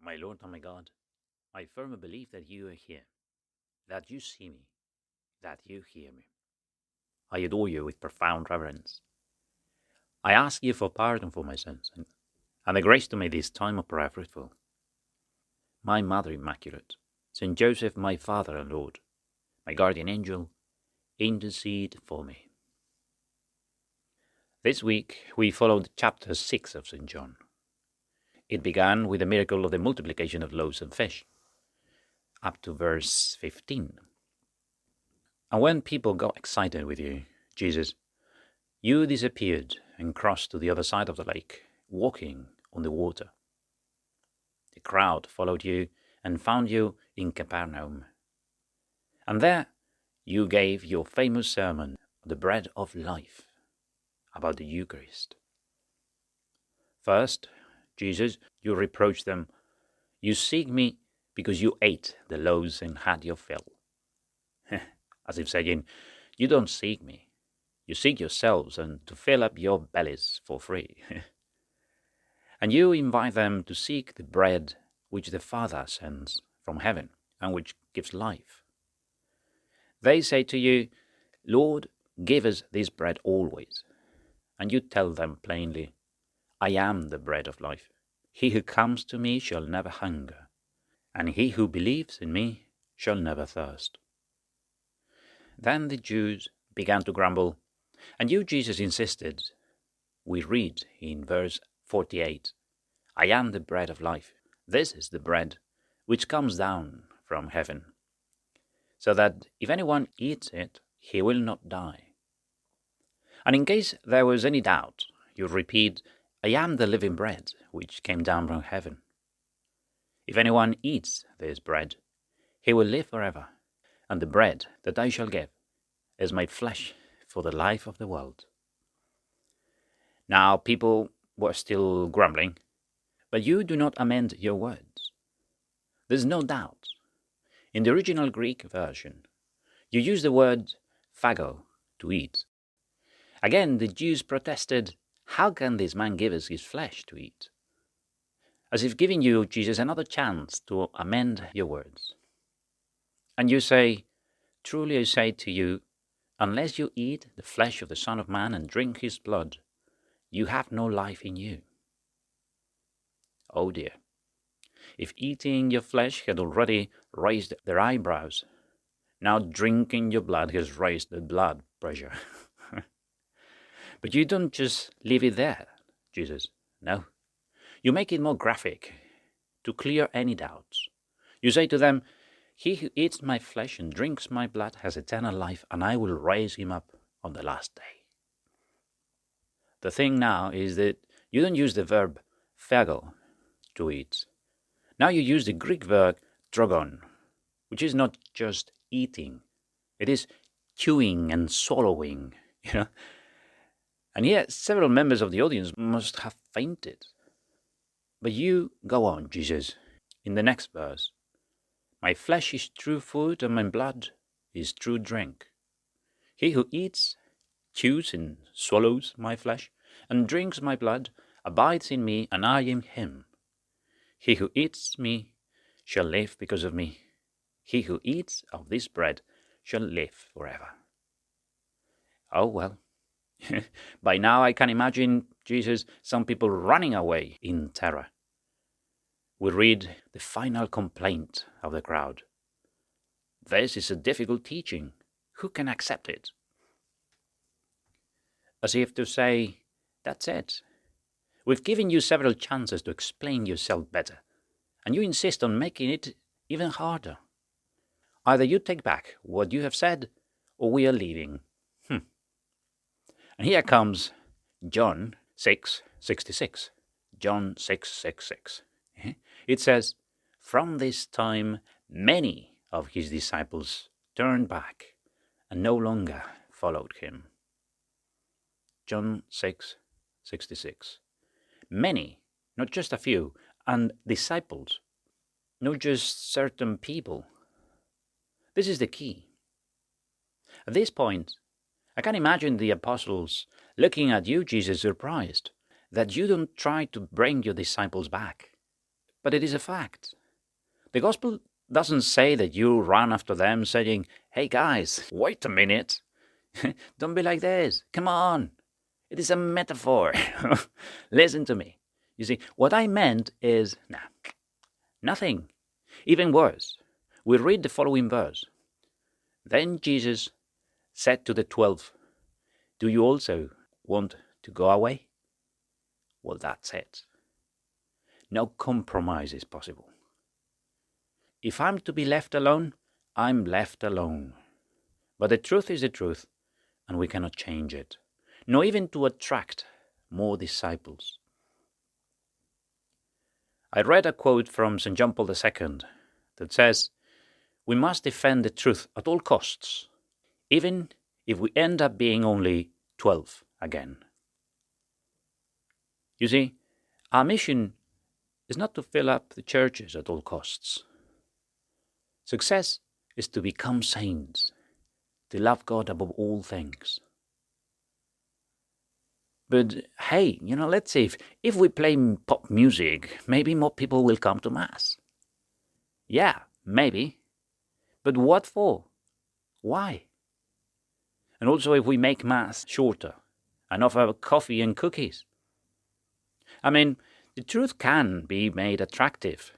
My Lord and my God, I firmly believe that you are here, that you see me, that you hear me. I adore you with profound reverence. I ask you for pardon for my sins and the grace to make this time of prayer fruitful. My Mother Immaculate, Saint Joseph, my Father and Lord, my guardian angel, intercede for me. This week we followed chapter 6 of St. John. It began with the miracle of the multiplication of loaves and fish, up to verse 15. And when people got excited with you, Jesus, you disappeared and crossed to the other side of the lake, walking on the water. The crowd followed you and found you in Capernaum. And there you gave your famous sermon, The Bread of Life, about the Eucharist. First, Jesus, you reproached them, you seek me because you ate the loaves and had your fill. As if saying, you don't seek me, you seek yourselves and to fill up your bellies for free. And you invite them to seek the bread which the Father sends from heaven and which gives life. They say to you, Lord, give us this bread always. And you tell them plainly, I am the bread of life. He who comes to me shall never hunger, and he who believes in me shall never thirst. Then the Jews began to grumble, and you, Jesus, insisted. We read in verse 48, I am the bread of life. This is the bread which comes down from heaven, so that if anyone eats it, he will not die. And in case there was any doubt, you repeat, I am the living bread which came down from heaven. If anyone eats this bread, he will live forever, and the bread that I shall give is made flesh for the life of the world. Now people were still grumbling, but you do not amend your words. There's no doubt. In the original Greek version, you use the word phago, to eat. Again, the Jews protested, how can this man give us his flesh to eat? As if giving you, Jesus, another chance to amend your words. And you say, truly I say to you, unless you eat the flesh of the Son of Man and drink his blood, you have no life in you. Oh dear, if eating your flesh had already raised their eyebrows, now drinking your blood has raised the blood pressure. But you don't just leave it there, Jesus. No. You make it more graphic, to clear any doubts. You say to them, he who eats my flesh and drinks my blood has eternal life, and I will raise him up on the last day. The thing now is that you don't use the verb phago, to eat. Now you use the Greek verb trogon, which is not just eating. It is chewing and swallowing, And yet several members of the audience must have fainted. But you go on, Jesus, in the next verse. My flesh is true food and my blood is true drink. He who eats, chews and swallows my flesh and drinks my blood abides in me and I in him. He who eats me shall live because of me. He who eats of this bread shall live forever. Oh well. By now I can imagine, Jesus, some people running away in terror. We read the final complaint of the crowd. This is a difficult teaching. Who can accept it? As if to say, that's it. We've given you several chances to explain yourself better, and you insist on making it even harder. Either you take back what you have said, or we are leaving. And here comes John 6:66. John 6:66. It says, from this time many of his disciples turned back and no longer followed him. John 6:66. Many, not just a few, and disciples, not just certain people. This is the key. At this point, I can imagine the apostles looking at you, Jesus, surprised that you don't try to bring your disciples back, but it is a fact. The gospel doesn't say that you run after them saying, "Hey guys, wait a minute. Don't be like this. Come on. It is a metaphor. Listen to me." You see, what I meant is, nothing. Even worse. We read the following verse. Then Jesus said to the 12, "Do you also want to go away?" Well, that's it. No compromise is possible. If I'm to be left alone, I'm left alone. But the truth is the truth, and we cannot change it, nor even to attract more disciples. I read a quote from St. John Paul II that says, "We must defend the truth at all costs, even if we end up being only 12 again." You see, our mission is not to fill up the churches at all costs. Success is to become saints, to love God above all things. But hey, let's see, if we play pop music, maybe more people will come to Mass. Yeah, maybe. But what for? Why? And also if we make Mass shorter and offer coffee and cookies. I mean, the truth can be made attractive,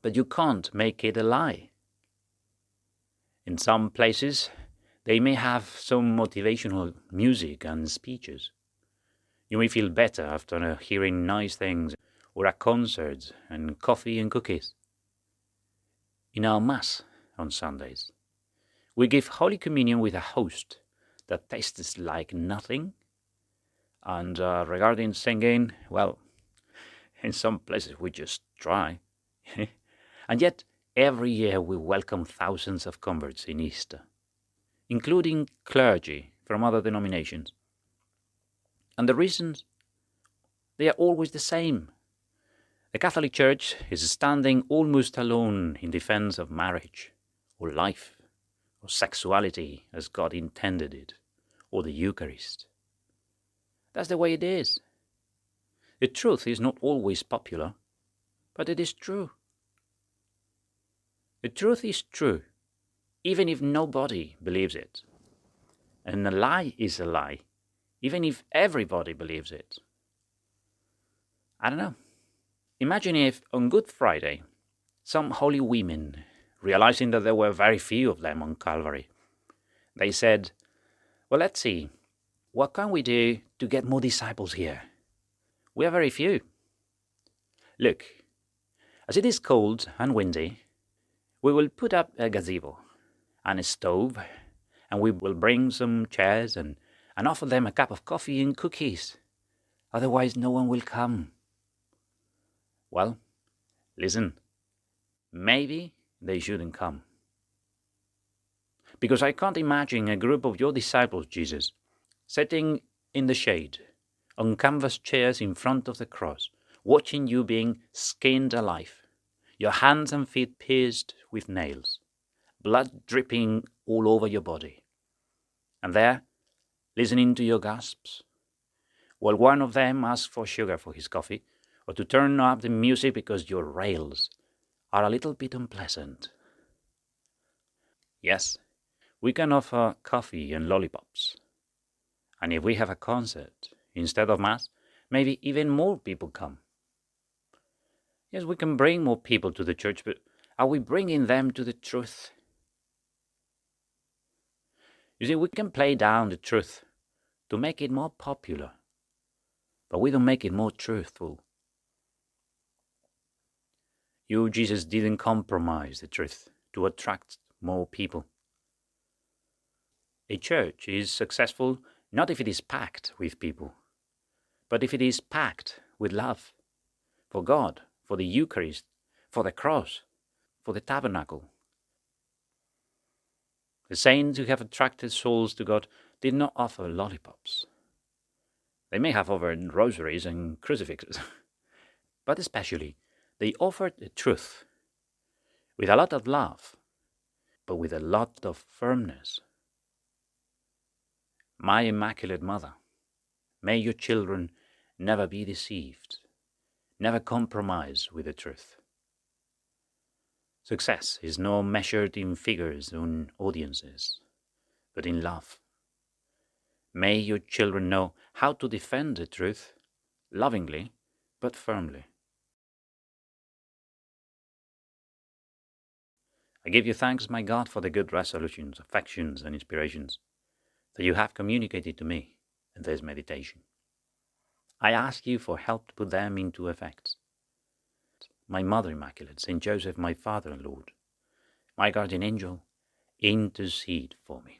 but you can't make it a lie. In some places, they may have some motivational music and speeches. You may feel better after hearing nice things or at concerts and coffee and cookies. In our Mass on Sundays, we give Holy Communion with a host that tastes like nothing. And regarding singing, well, in some places we just try. And yet, every year we welcome thousands of converts in Easter, including clergy from other denominations. And the reasons, they are always the same. The Catholic Church is standing almost alone in defense of marriage, or life, or sexuality as God intended it, or the Eucharist. That's the way it is. The truth is not always popular, but it is true. The truth is true, even if nobody believes it. And a lie is a lie, even if everybody believes it. I don't know. Imagine if on Good Friday, some holy women, realizing that there were very few of them on Calvary, they said, "Well, let's see, what can we do to get more disciples here? We are very few. Look, as it is cold and windy, we will put up a gazebo and a stove, and we will bring some chairs and offer them a cup of coffee and cookies. Otherwise, no one will come." Well, listen, maybe they shouldn't come. Because I can't imagine a group of your disciples, Jesus, sitting in the shade, on canvas chairs in front of the cross, watching you being skinned alive, your hands and feet pierced with nails, blood dripping all over your body. And there, listening to your gasps, while one of them asks for sugar for his coffee, or to turn up the music because your rails are a little bit unpleasant. Yes, we can offer coffee and lollipops. And if we have a concert instead of Mass, maybe even more people come. Yes, we can bring more people to the church, but are we bringing them to the truth? You see, we can play down the truth to make it more popular, but we don't make it more truthful. You, Jesus, didn't compromise the truth to attract more people. A church is successful not if it is packed with people, but if it is packed with love for God, for the Eucharist, for the cross, for the tabernacle. The saints who have attracted souls to God did not offer lollipops. They may have offered rosaries and crucifixes, but especially they offered the truth with a lot of love, but with a lot of firmness. My Immaculate Mother, may your children never be deceived, never compromise with the truth. Success is not measured in figures or audiences, but in love. May your children know how to defend the truth, lovingly but firmly. I give you thanks, my God, for the good resolutions, affections, and inspirations that you have communicated to me in this meditation. I ask you for help to put them into effect. My Mother Immaculate, Saint Joseph, my Father and Lord, my guardian angel, intercede for me.